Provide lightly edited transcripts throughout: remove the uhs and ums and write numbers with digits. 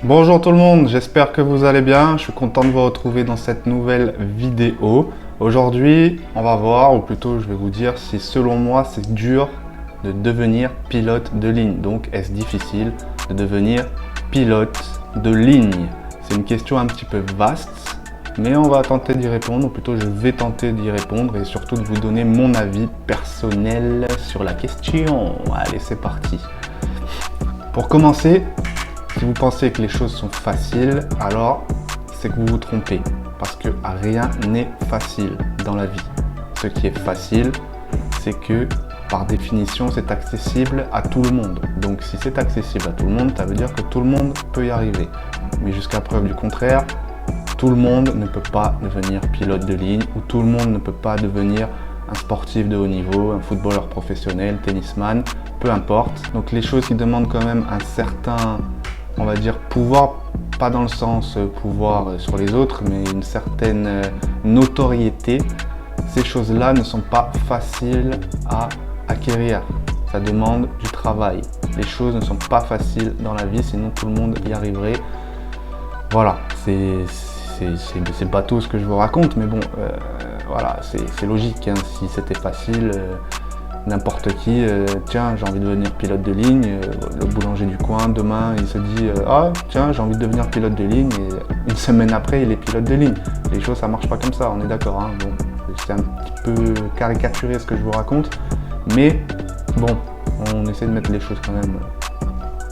Bonjour tout le monde, j'espère que vous allez bien. Je suis content de vous retrouver dans cette nouvelle vidéo. Aujourd'hui, on va voir, ou plutôt je vais vous dire si selon moi c'est dur de devenir pilote de ligne. Donc est-ce difficile de devenir pilote de ligne? C'est une question un petit peu vaste, mais on va tenter d'y répondre, ou plutôt je vais tenter d'y répondre et surtout de vous donner mon avis personnel sur la question. Allez, c'est parti. Pour commencer, si vous pensez que les choses sont faciles, alors c'est que vous vous trompez. Parce que rien n'est facile dans la vie. Ce qui est facile, c'est que par définition, c'est accessible à tout le monde. Donc si c'est accessible à tout le monde, ça veut dire que tout le monde peut y arriver. Mais jusqu'à preuve du contraire, tout le monde ne peut pas devenir pilote de ligne ou tout le monde ne peut pas devenir un sportif de haut niveau, un footballeur professionnel, tennisman, peu importe. Donc les choses qui demandent quand même un certain, on va dire, pouvoir, pas dans le sens pouvoir sur les autres, mais une certaine notoriété, ces choses-là ne sont pas faciles à acquérir. Ça demande du travail. Les choses ne sont pas faciles dans la vie, sinon tout le monde y arriverait. Voilà, c'est bateau ce que je vous raconte, mais bon, voilà, c'est logique, hein. Si c'était facile, n'importe qui, tiens, j'ai envie de devenir pilote de ligne, le boulanger du coin, demain, il se dit, ah, tiens, j'ai envie de devenir pilote de ligne, et une semaine après, il est pilote de ligne. Les choses, ça marche pas comme ça, on est d'accord, hein. Bon, c'est un petit peu caricaturé ce que je vous raconte, mais bon, on essaie de mettre les choses quand même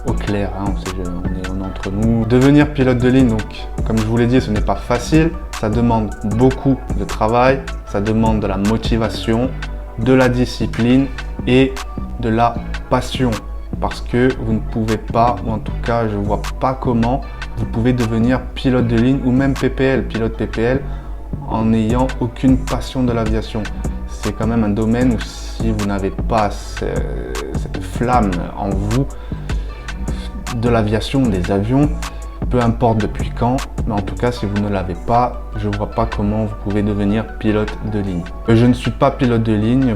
au clair, hein, on est entre nous. Devenir pilote de ligne, donc, comme je vous l'ai dit, ce n'est pas facile, ça demande beaucoup de travail, ça demande de la motivation, de la discipline et de la passion. Parce que vous ne pouvez pas, ou en tout cas, je ne vois pas comment vous pouvez devenir pilote de ligne ou même PPL, pilote PPL, en n'ayant aucune passion de l'aviation. C'est quand même un domaine où si vous n'avez pas cette flamme en vous, de l'aviation, des avions, peu importe depuis quand, mais en tout cas si vous ne l'avez pas, je ne vois pas comment vous pouvez devenir pilote de ligne. Je ne suis pas pilote de ligne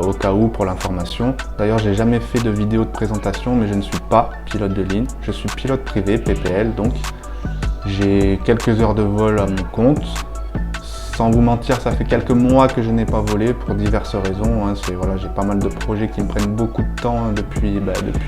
au cas où, pour l'information. D'ailleurs, j'ai jamais fait de vidéo de présentation, mais je ne suis pas pilote de ligne. Je suis pilote privé, PPL, donc j'ai quelques heures de vol à mon compte. Sans vous mentir, ça fait quelques mois que je n'ai pas volé pour diverses raisons, hein. Voilà, j'ai pas mal de projets qui me prennent beaucoup de temps, hein, depuis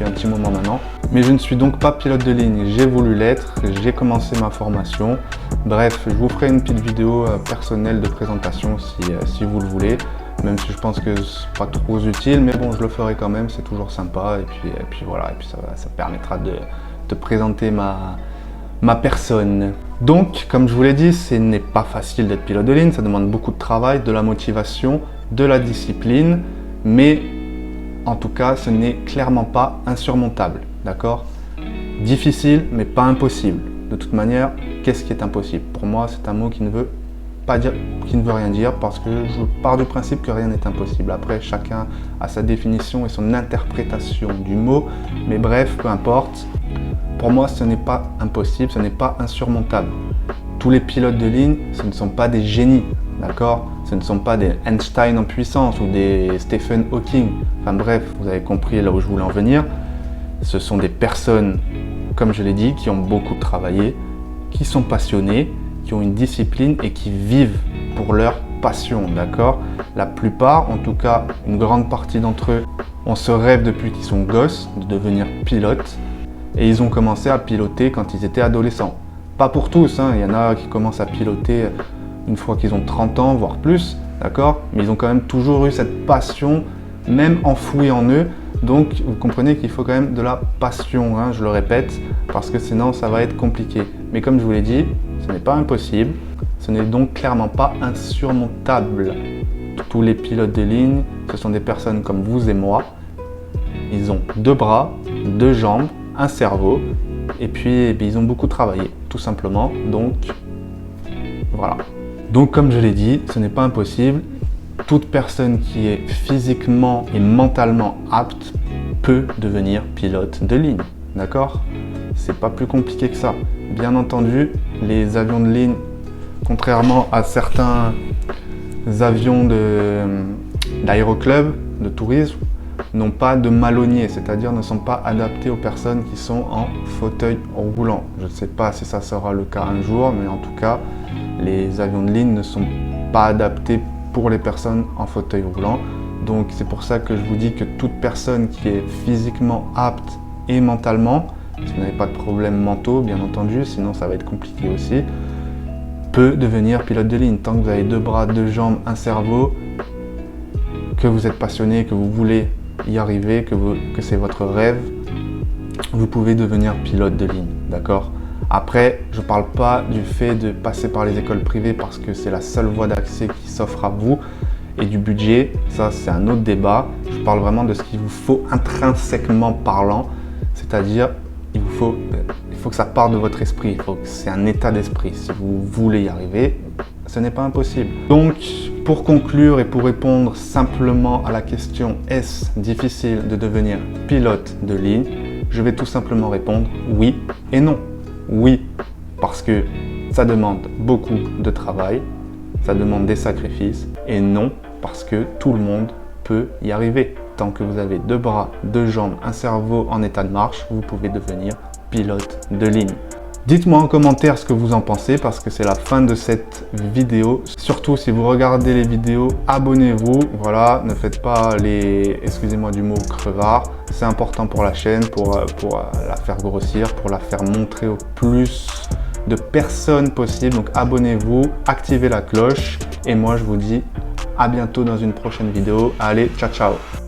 un petit moment maintenant. Mais je ne suis donc pas pilote de ligne. J'ai voulu l'être, j'ai commencé ma formation. Bref, je vous ferai une petite vidéo personnelle de présentation si vous le voulez. Même si je pense que c'est pas trop utile, mais bon, je le ferai quand même, c'est toujours sympa. Et puis voilà, et puis ça permettra de présenter ma personne. Donc, comme je vous l'ai dit, ce n'est pas facile d'être pilote de ligne, ça demande beaucoup de travail, de la motivation, de la discipline, mais en tout cas, ce n'est clairement pas insurmontable, d'accord? Difficile, mais pas impossible. De toute manière, qu'est-ce qui est impossible? Pour moi, c'est un mot qui ne veut pas dire, qui ne veut rien dire, parce que je pars du principe que rien n'est impossible. Après, chacun a sa définition et son interprétation du mot, mais bref, peu importe. Pour moi, ce n'est pas impossible, ce n'est pas insurmontable. Tous les pilotes de ligne, ce ne sont pas des génies, d'accord? Ce ne sont pas des Einstein en puissance ou des Stephen Hawking. Enfin bref, vous avez compris là où je voulais en venir. Ce sont des personnes, comme je l'ai dit, qui ont beaucoup travaillé, qui sont passionnés, qui ont une discipline et qui vivent pour leur passion, d'accord? La plupart, en tout cas une grande partie d'entre eux, ont ce rêve depuis qu'ils sont gosses de devenir pilote. Et ils ont commencé à piloter quand ils étaient adolescents. Pas pour tous, hein. Il y en a qui commencent à piloter une fois qu'ils ont 30 ans, voire plus, d'accord? Mais ils ont quand même toujours eu cette passion, même enfouie en eux. Donc vous comprenez qu'il faut quand même de la passion, hein, je le répète, parce que sinon ça va être compliqué. Mais comme je vous l'ai dit, ce n'est pas impossible, ce n'est donc clairement pas insurmontable. Tous les pilotes de ligne, ce sont des personnes comme vous et moi. Ils ont 2 bras, 2 jambes, un cerveau, et puis ils ont beaucoup travaillé, tout simplement. Donc voilà. Donc comme je l'ai dit, ce n'est pas impossible. Toute personne qui est physiquement et mentalement apte peut devenir pilote de ligne, d'accord? C'est pas plus compliqué que ça. Bien entendu, les avions de ligne, contrairement à certains avions d'aéroclub, de tourisme, n'ont pas de malonnier, c'est-à-dire ne sont pas adaptés aux personnes qui sont en fauteuil roulant. Je ne sais pas si ça sera le cas un jour, mais en tout cas, les avions de ligne ne sont pas adaptés pour les personnes en fauteuil roulant. Donc c'est pour ça que je vous dis que toute personne qui est physiquement apte et mentalement, si vous n'avez pas de problèmes mentaux bien entendu, sinon ça va être compliqué aussi, peut devenir pilote de ligne. Tant que vous avez 2 bras, 2 jambes, un cerveau, que vous êtes passionné, que vous voulez y arriver, que c'est votre rêve, vous pouvez devenir pilote de ligne, d'accord? Après, je ne parle pas du fait de passer par les écoles privées parce que c'est la seule voie d'accès qui s'offre à vous, et du budget, ça c'est un autre débat. Je parle vraiment de ce qu'il vous faut intrinsèquement parlant, c'est-à-dire il faut que ça parte de votre esprit, c'est un état d'esprit. Si vous voulez y arriver, ce n'est pas impossible. Donc, pour conclure et pour répondre simplement à la question « Est-ce difficile de devenir pilote de ligne ?», je vais tout simplement répondre oui et non. Oui, parce que ça demande beaucoup de travail, ça demande des sacrifices, et non, parce que tout le monde peut y arriver. Tant que vous avez 2 bras, 2 jambes, un cerveau en état de marche, vous pouvez devenir pilote de ligne. Dites-moi en commentaire ce que vous en pensez parce que c'est la fin de cette vidéo. Surtout si vous regardez les vidéos, abonnez-vous. Voilà, ne faites pas les, excusez-moi du mot, crevards. C'est important pour la chaîne, pour la faire grossir, pour la faire montrer au plus de personnes possible. Donc abonnez-vous, activez la cloche et moi je vous dis à bientôt dans une prochaine vidéo. Allez, ciao ciao!